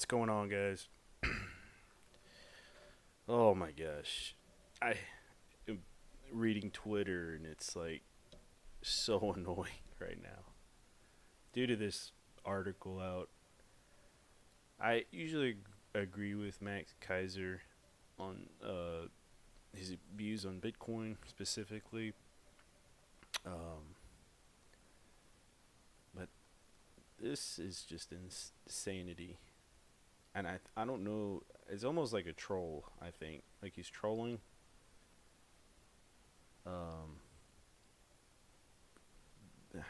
What's going on, guys? Oh my gosh. I am reading Twitter and it's like so annoying right now. Due to this article out, I usually agree with Max Kaiser on his views on Bitcoin specifically. Um, but this is just insanity. And I don't know. It's almost like a troll, I think. Like he's trolling. Um,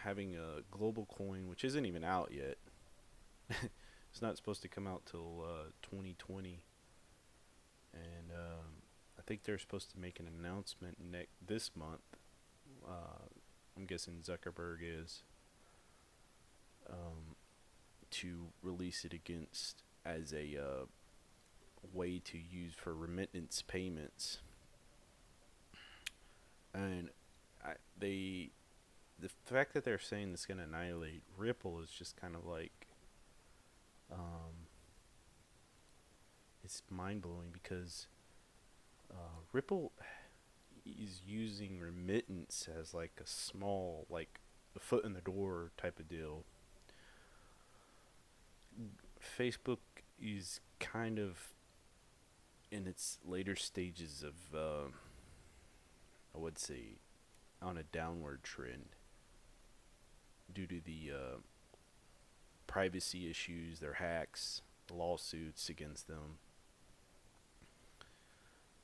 Having a global coin, which isn't even out yet. It's not supposed to come out till 2020, and I think they're supposed to make an announcement this month. Uh, I'm guessing Zuckerberg is um, to release it against as a way to use for remittance payments, and they the fact that they're saying it's going to annihilate Ripple is just kind of like um, it's mind blowing because Ripple is using remittance as like a small, like a foot in the door type of deal. Facebook is kind of in its later stages of, I would say, on a downward trend due to the privacy issues, their hacks, lawsuits against them.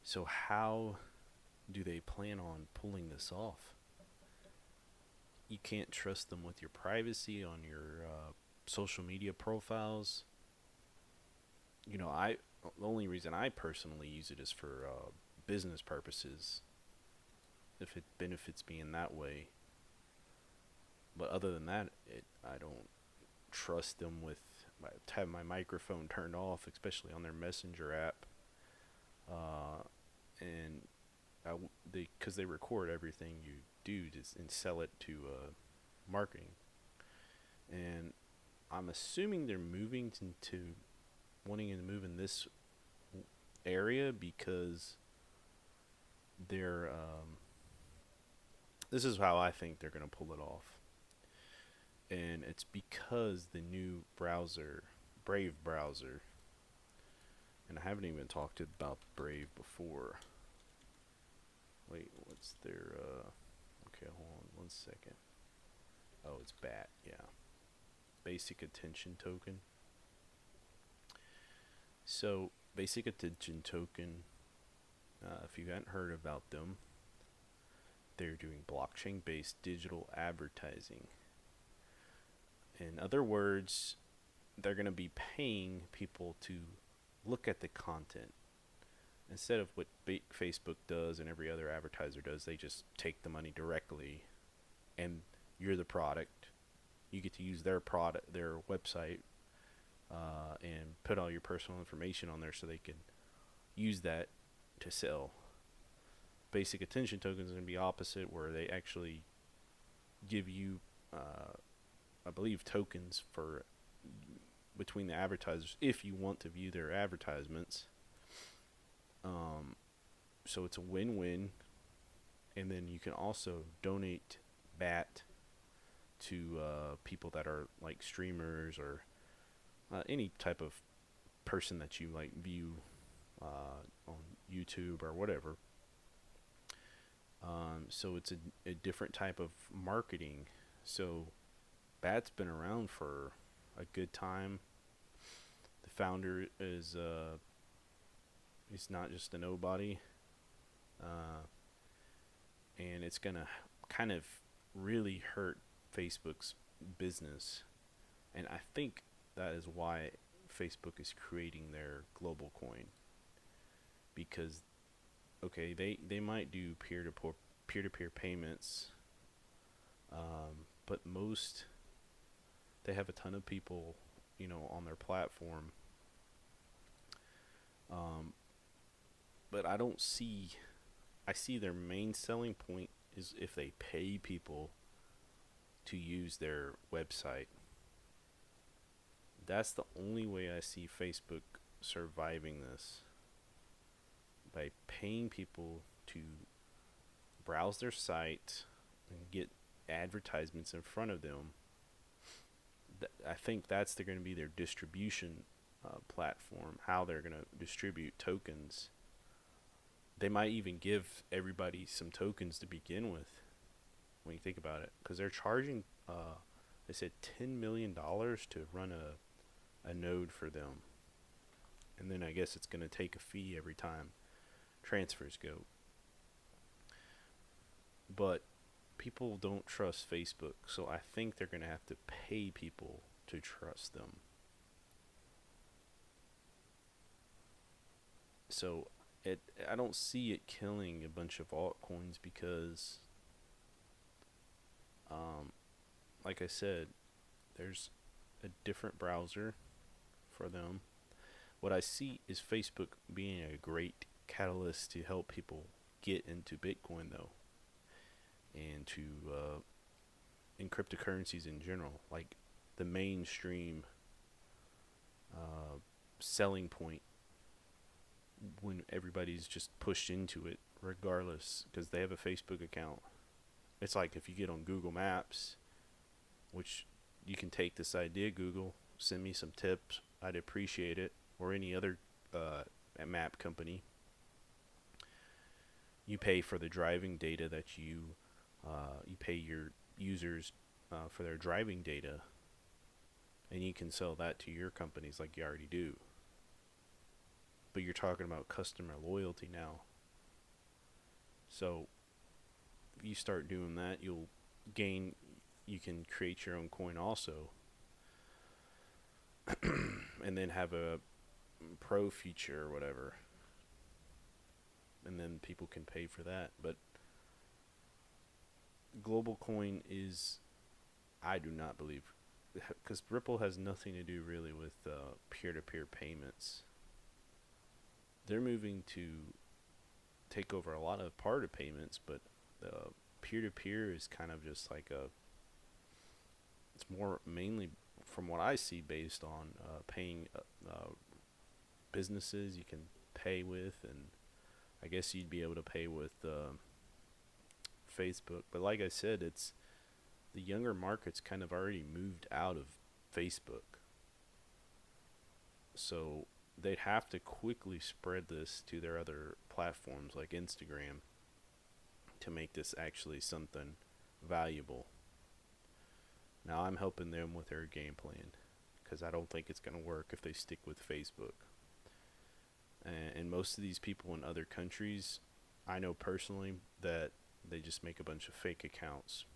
So, how do they plan on pulling this off? You can't trust them with your privacy on your social media profiles. I the only reason I personally use it is for business purposes, if it benefits me in that way. But other than that, I don't trust them with to have my microphone turned off, especially on their messenger app. Uh, and because they record everything you do and sell it to marketing. And I'm assuming they're moving to wanting to move in this area because they're this is how I think they're going to pull it off. And it's because the new browser, Brave browser, and I haven't even talked about Brave before. Wait, what's their okay, hold on one second. Oh, it's BAT, yeah. Basic Attention Token. So, Basic Attention Token, if you hadn't heard about them, they're doing blockchain based digital advertising. In other words, they're going to be paying people to look at the content. Instead of what Facebook does and every other advertiser does, they just take the money directly and you're the product. You get to use their product, their website, and put all your personal information on there so they can use that to sell. Basic Attention Tokens is going to be opposite, where they actually give you, I believe, tokens for between the advertisers if you want to view their advertisements. Um, so it's a win-win, and then you can also donate BAT to people that are like streamers or any type of person that you like view on YouTube or whatever. So it's a different type of marketing. So BAT's been around for a good time. The founder is he's not just a nobody, uh, and it's gonna kind of really hurt Facebook's business. And I think that is why Facebook is creating their global coin, because okay, they might do peer-to-peer payments, but most they have a ton of people, on their platform. Um, but I see their main selling point is if they pay people to use their website. That's the only way I see Facebook surviving this, by paying people to browse their site and get advertisements in front of them. I think that's going to be their distribution platform, how they're going to distribute tokens. They might even give everybody some tokens to begin with, when you think about it, because they're charging, they said $10 million to run a node for them. And then I guess it's going to take a fee every time transfers go. But people don't trust Facebook, so I think they're going to have to pay people to trust them. So I don't see it killing a bunch of altcoins because, like I said, there's a different browser for them. What I see is Facebook being a great catalyst to help people get into Bitcoin, though, and to in cryptocurrencies in general, like the mainstream selling point when everybody's just pushed into it, regardless, because they have a Facebook account. It's like if you get on Google Maps, which you can take this idea, Google, send me some tips, I'd appreciate it, or any other map company. You pay for the driving data that you pay your users for their driving data, and you can sell that to your companies like you already do. But you're talking about customer loyalty now. So if you start doing that, you can create your own coin also. And then have a pro feature or whatever. And then people can pay for that. But global coin is, I do not believe, because Ripple has nothing to do really with peer-to-peer payments. They're moving to take over a lot of part of payments, but peer-to-peer is kind of just like it's more mainly, from what I see, based on paying businesses you can pay with, and I guess you'd be able to pay with Facebook. But like I said, it's the younger market's kind of already moved out of Facebook, so they'd have to quickly spread this to their other platforms like Instagram to make this actually something valuable. Now I'm helping them with their game plan, because I don't think it's going to work if they stick with Facebook. And most of these people in other countries, I know personally that they just make a bunch of fake accounts.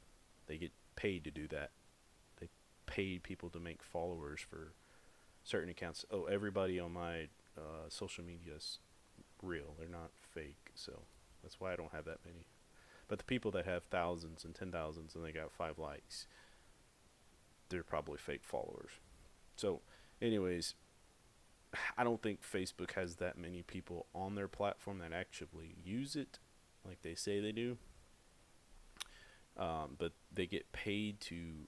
They get paid to do that. They pay people to make followers for certain accounts. Oh, everybody on my social media is real. They're not fake. So that's why I don't have that many. But the people that have thousands and 10,000s and they got 5 likes, they're probably fake followers. So anyways, I don't think Facebook has that many people on their platform that actually use it like they say they do. But they get paid to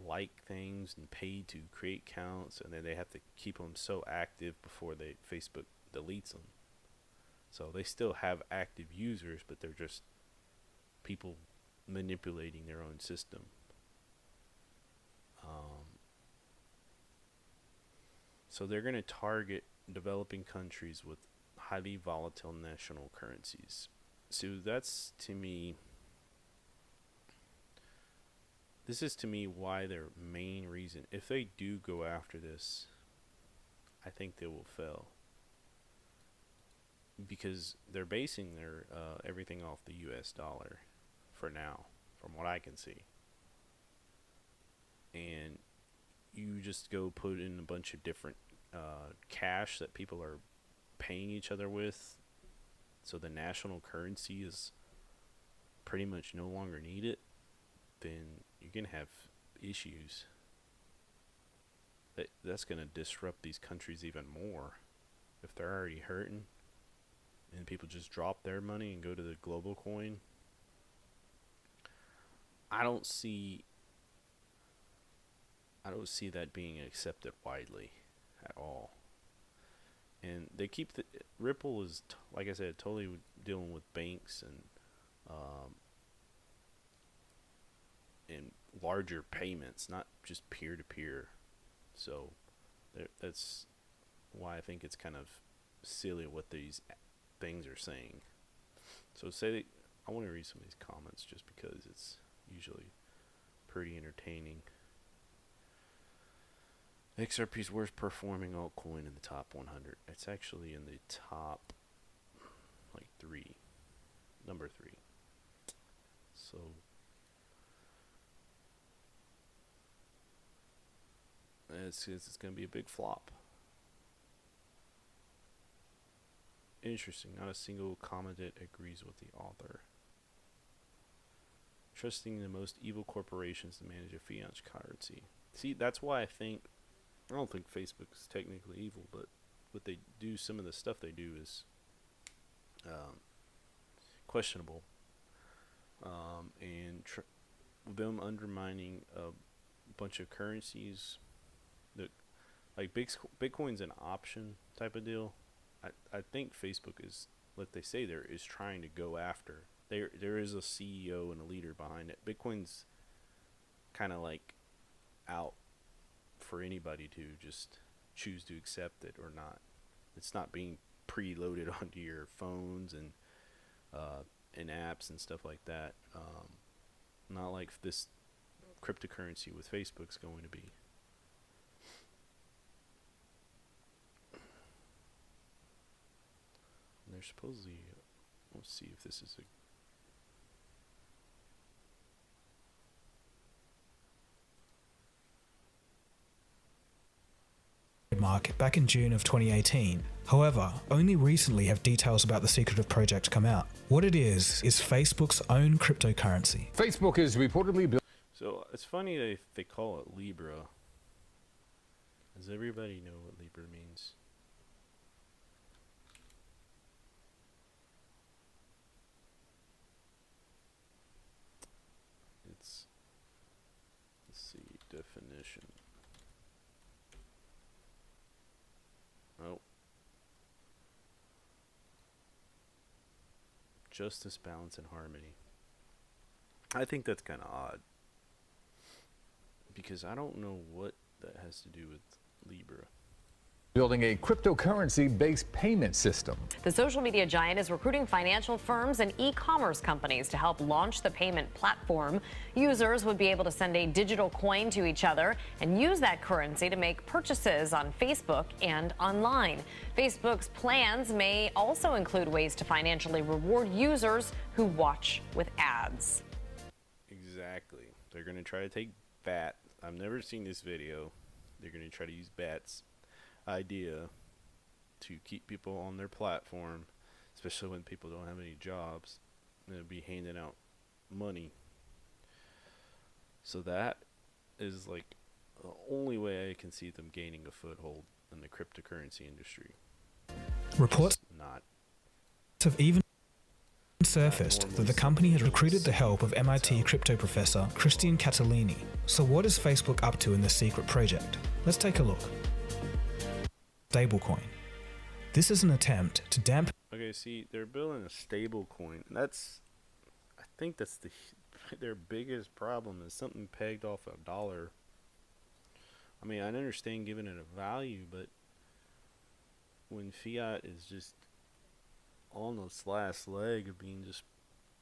like things and paid to create counts, and then they have to keep them so active before Facebook deletes them. So they still have active users, but they're just people manipulating their own system. So they're going to target developing countries with highly volatile national currencies. So that's, to me, this is to me why their main reason, if they do go after this, I think they will fail. Because they're basing their everything off the US dollar for now, from what I can see. And you just go put in a bunch of different cash that people are paying each other with, so the national currency is pretty much no longer needed, then you're going to have issues. That's going to disrupt these countries even more. If they're already hurting and people just drop their money and go to the global coin, I don't see I don't see that being accepted widely at all. And they keep the Ripple is like I said, totally dealing with banks um, and larger payments, not just peer to peer. So that's why I think it's kind of silly what these things are saying. So I want to read some of these comments just because it's usually pretty entertaining. XRP's worst performing altcoin in the top 100. It's actually in the top like number 3. So it's going to be a big flop. Interesting. Not a single commented agrees with the author. Trusting the most evil corporations to manage a fiat currency. See, that's why I don't think Facebook is technically evil, but what they do, some of the stuff they do is questionable. And them undermining a bunch of currencies, that like Bitcoin's an option type of deal. I think Facebook is, what they say there, is trying to go after. There is a CEO and a leader behind it. Bitcoin's kind of like out for anybody to just choose to accept it or not. It's not being preloaded onto your phones and apps and stuff like that. Not like this cryptocurrency with Facebook's going to be. And they're supposedly, let's see if this is a mark back in June of 2018. However, only recently have details about the secretive project come out. What it is Facebook's own cryptocurrency. Facebook is reportedly built. So it's funny they call it Libra. Does everybody know what Libra means? Let's see, definition. Oh. Justice, balance, and harmony. I think that's kind of odd. Because I don't know what that has to do with Libra. Building a cryptocurrency-based payment system. The social media giant is recruiting financial firms and e-commerce companies to help launch the payment platform. Users would be able to send a digital coin to each other and use that currency to make purchases on Facebook and online. Facebook's plans may also include ways to financially reward users who watch with ads. Exactly. They're going to try to take BAT. I've never seen this video. They're going to try to use BAT's idea to keep people on their platform, especially when people don't have any jobs. They'll be handing out money. So that is like the only way I can see them gaining a foothold in the cryptocurrency industry. Reports not have even surfaced that the company has recruited the help of MIT crypto professor Christian Catalini. So what is Facebook up to in this secret project? Let's take a look. Stablecoin. This is an attempt to dampen. Okay, see, they're building a stable coin. I think that's their biggest problem, is something pegged off $1. I mean, I understand giving it a value, but when fiat is just on its last leg of being just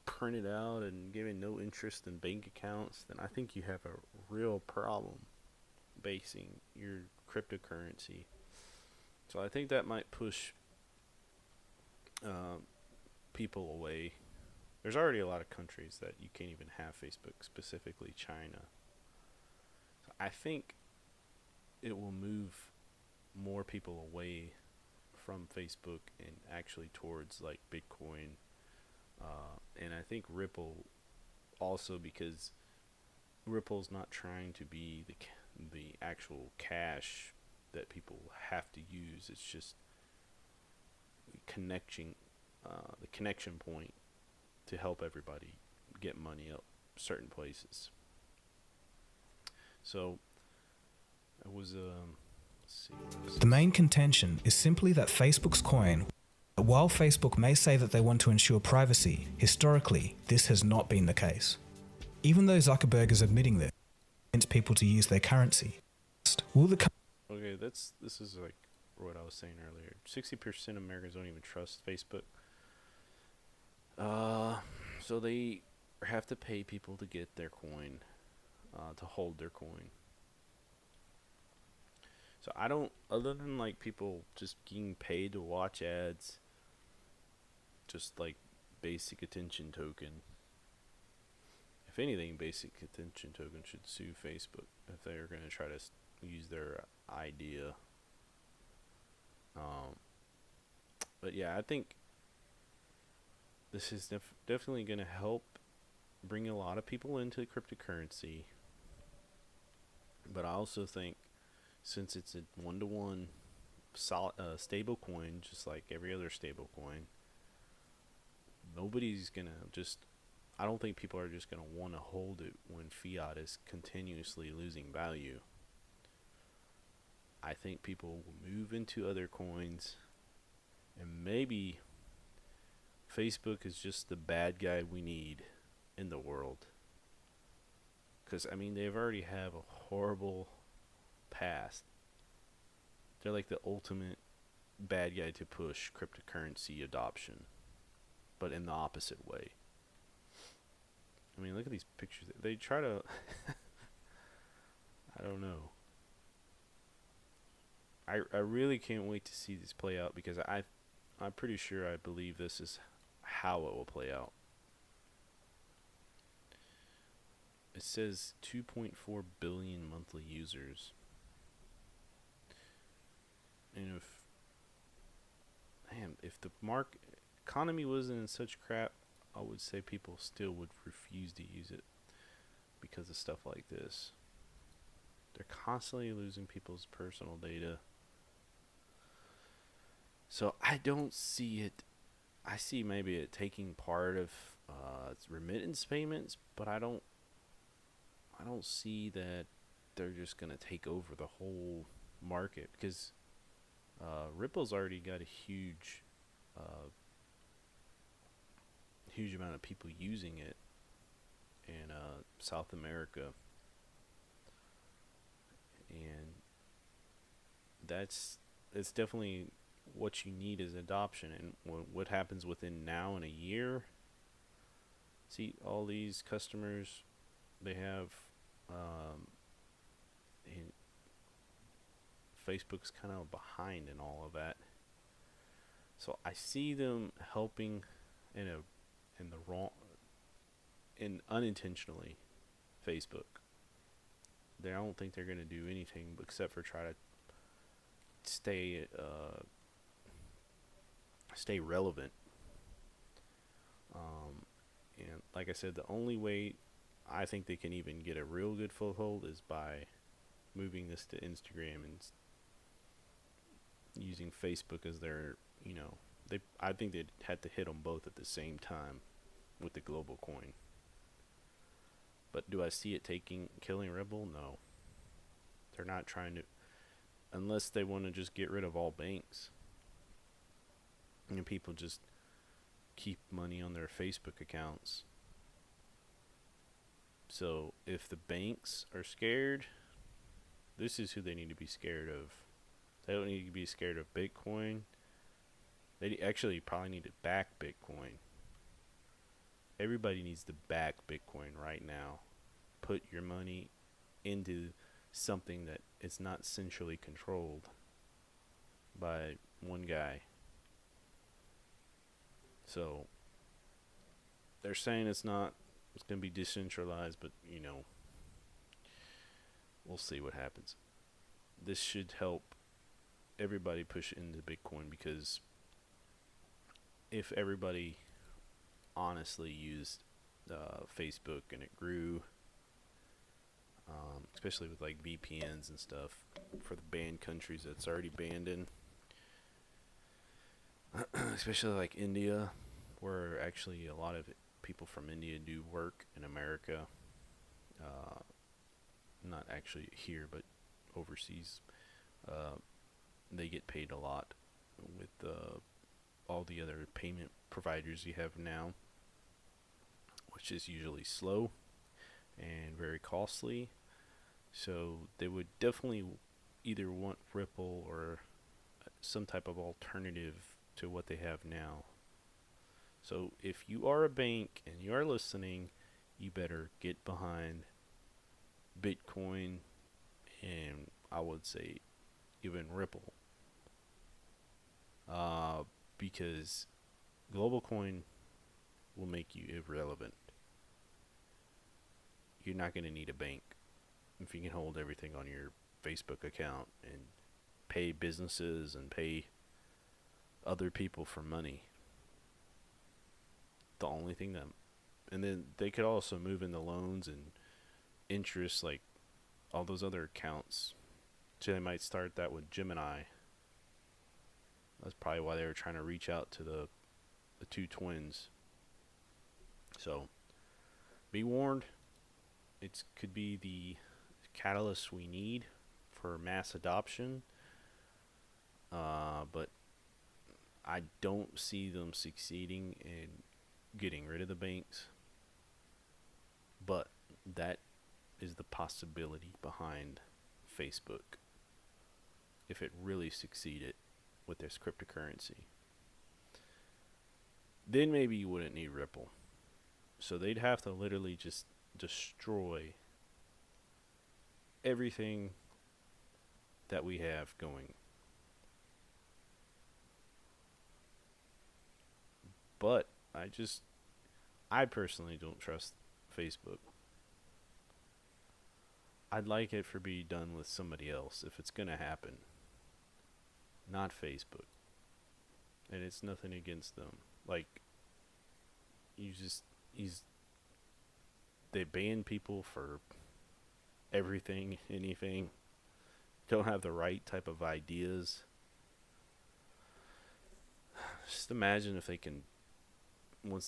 printed out and given no interest in bank accounts, then I think you have a real problem basing your cryptocurrency. So I think that might push people away. There's already a lot of countries that you can't even have Facebook, specifically China. So I think it will move more people away from Facebook and actually towards like Bitcoin. And I think Ripple also, because Ripple's not trying to be the actual cash that people have to use. It's just the connection point to help everybody get money up certain places. So It was let's see, what was The main contention is simply that Facebook's coin, while Facebook may say that they want to ensure privacy, historically, this has not been the case. Even though Zuckerberg is admitting this, wants people to use their currency. Will the Okay, this is like what I was saying earlier. 60% of Americans don't even trust Facebook. So they have to pay people to get their coin, to hold their coin. So I don't, other than like people just getting paid to watch ads, just like basic attention token. If anything, basic attention token should sue Facebook if they're going to try to use their idea. But yeah, I think this is definitely going to help bring a lot of people into cryptocurrency. But I also think since it's a one-to-one solid stable coin, just like every other stable coin, nobody's going to just, I don't think people are just going to want to hold it when fiat is continuously losing value. I think people will move into other coins, and maybe Facebook is just the bad guy we need in the world. Because, I mean, they've already have a horrible past. They're like the ultimate bad guy to push cryptocurrency adoption, but in the opposite way. I mean, look at these pictures. They try to... I don't know. I really can't wait to see this play out, because I'm pretty sure I believe this is how it will play out. It says 2.4 billion monthly users. And if the economy wasn't in such crap, I would say people still would refuse to use it because of stuff like this. They're constantly losing people's personal data. So I don't see it. I see maybe it taking part of its remittance payments, but I don't see that they're just gonna take over the whole market, because Ripple's already got a huge amount of people using it in South America, and it's definitely what you need is adoption. And what happens within now and a year, see all these customers they have, and Facebook's kind of behind in all of that. So I see them helping unintentionally Facebook. I don't think they're going to do anything except for try to stay relevant. And like I said, the only way I think they can even get a real good foothold is by moving this to Instagram and using Facebook as their, I think they'd had to hit them both at the same time with the global coin. But do I see it killing Ripple? No. They're not trying to, unless they want to just get rid of all banks. And people just keep money on their Facebook accounts. So if the banks are scared, this is who they need to be scared of. They don't need to be scared of Bitcoin. They actually probably need to back Bitcoin. Everybody needs to back Bitcoin right now. Put your money into something that is not centrally controlled by one guy. So they're saying it's going to be decentralized, but we'll see what happens. This should help everybody push into Bitcoin, because if everybody honestly used Facebook and it grew, especially with like VPNs and stuff for the banned countries that's already banned in, especially like India, where actually a lot of people from India do work in America, not actually here but overseas. They get paid a lot with all the other payment providers you have now, which is usually slow and very costly. So they would definitely either want Ripple or some type of alternative to what they have now. So if you are a bank and you are listening, you better get behind Bitcoin, and I would say even Ripple, because global coin will make you irrelevant. You're not going to need a bank if you can hold everything on your Facebook account and pay businesses and pay other people for money. The only thing that, and then they could also move into loans and interest like all those other accounts. So they might start that with Gemini. That's probably why they were trying to reach out to the two twins. So be warned, it could be the catalyst we need for mass adoption. But I don't see them succeeding in getting rid of the banks. But that is the possibility behind Facebook if it really succeeded with this cryptocurrency. Then maybe you wouldn't need Ripple. So they'd have to literally just destroy everything that we have going. But I personally don't trust Facebook. I'd like it for be done with somebody else if it's gonna happen. Not Facebook. And it's nothing against them. Like, they ban people for everything, anything. Don't have the right type of ideas. Just imagine if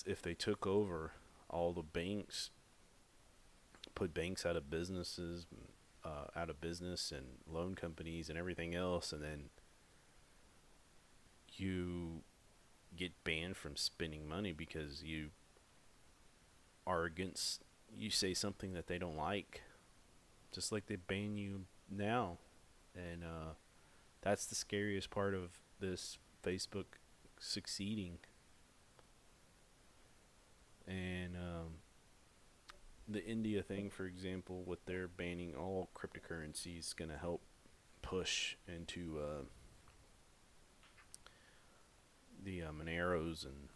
if they took over all the banks, put banks out of business and loan companies and everything else, and then you get banned from spending money because you say something that they don't like, just like they ban you now. And that's the scariest part of this Facebook succeeding. And the India thing, for example, with their banning all cryptocurrencies, is going to help push into the Moneros and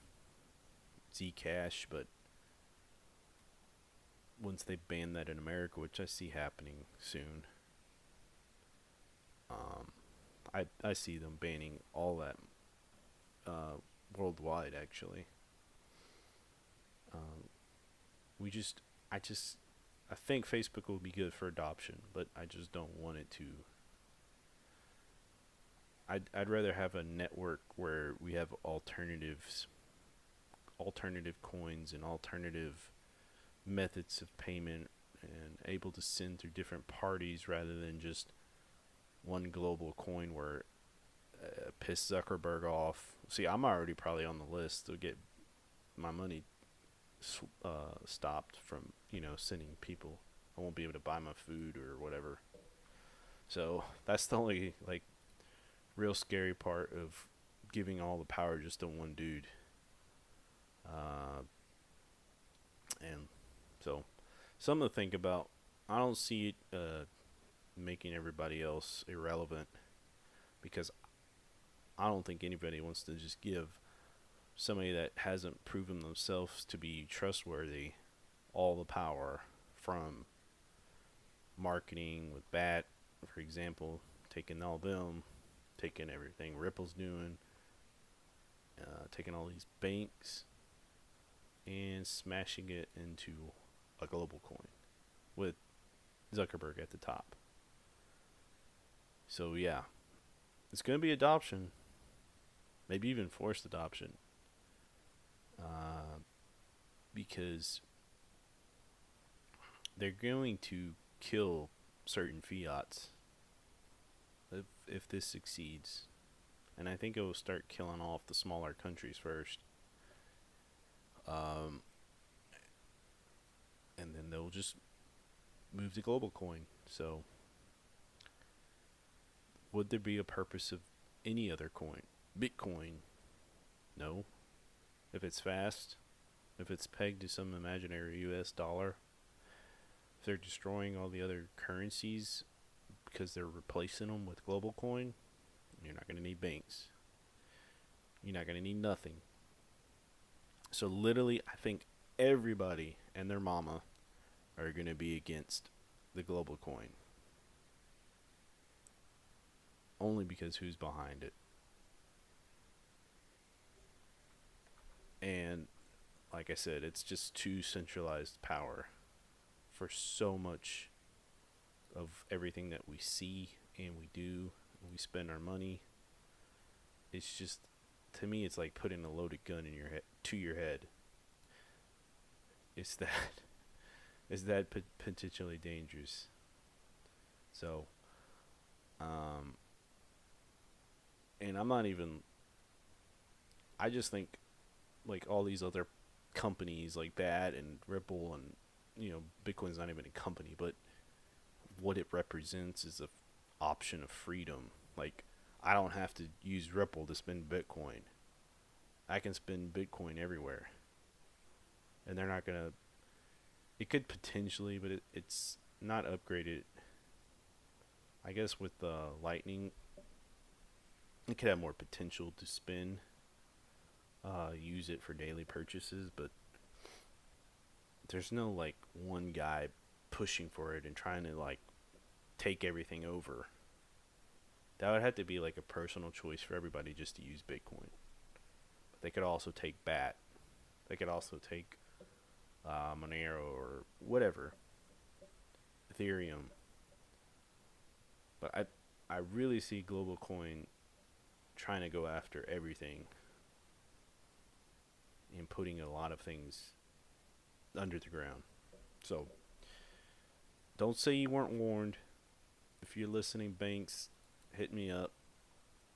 Zcash. But once they ban that in America, which I see happening soon, I see them banning all that worldwide, actually. I think Facebook will be good for adoption, but I just don't want it to. I'd rather have a network where we have alternative coins and alternative methods of payment and able to send through different parties rather than just one global coin where piss Zuckerberg off. See, I'm already probably on the list to get my money stopped from sending people. I won't be able to buy my food or whatever. So that's the only real scary part of giving all the power just to one dude. And so something to think about. I don't see it making everybody else irrelevant, because I don't think anybody wants to just give somebody that hasn't proven themselves to be trustworthy all the power, from marketing with BAT, for example, taking everything Ripple's doing, taking all these banks and smashing it into a global coin with Zuckerberg at the top. So yeah, it's going to be adoption, maybe even forced adoption, because they're going to kill certain fiats if this succeeds, and I think it will start killing off the smaller countries first. And then they'll just move to global coin. So, would there be a purpose of any other coin? Bitcoin? No. If it's fast, if it's pegged to some imaginary US dollar, if they're destroying all the other currencies because they're replacing them with global coin, you're not going to need banks. You're not going to need nothing. So literally, I think everybody and their mama are going to be against the global coin. Only because who's behind it. And like I said, it's just too centralized power for so much of everything that we see and we do, and we spend our money. It's just, to me, it's like putting a loaded gun in your head, to your head. It's that potentially dangerous. So, and I'm not even, I just think like all these other companies like that and Ripple and, you know, Bitcoin's not even a company, but what it represents is a option of freedom. Like, I don't have to use Ripple to spend Bitcoin. I can spend Bitcoin everywhere. And they're not going to, it could potentially, but it's not upgraded. I guess with Lightning, it could have more potential to spend, use it for daily purchases, but there's no like one guy pushing for it and trying to like take everything over. That would have to be like a personal choice for everybody just to use Bitcoin. But they could also take BAT. They could also take Monero or whatever, Ethereum. But I really see global coin trying to go after everything and putting a lot of things under the ground. So don't say you weren't warned. If you're listening, banks, hit me up.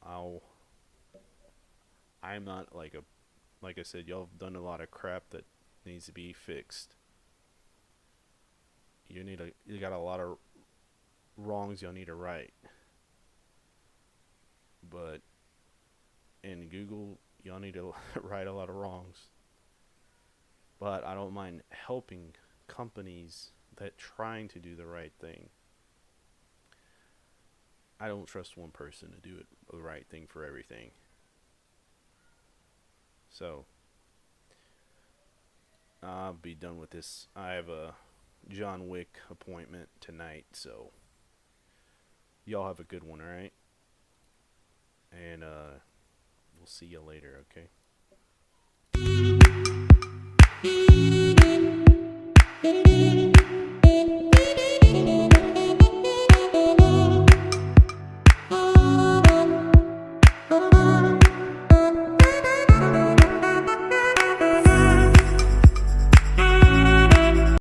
I'm not like I said, y'all have done a lot of crap that needs to be fixed. You got a lot of wrongs y'all need to right. But in Google, y'all need to right a lot of wrongs. But I don't mind helping companies that trying to do the right thing. I don't trust one person to do it the right thing for everything. So I'll be done with this. I have a John Wick appointment tonight, so y'all have a good one, alright? And we'll see you later, okay?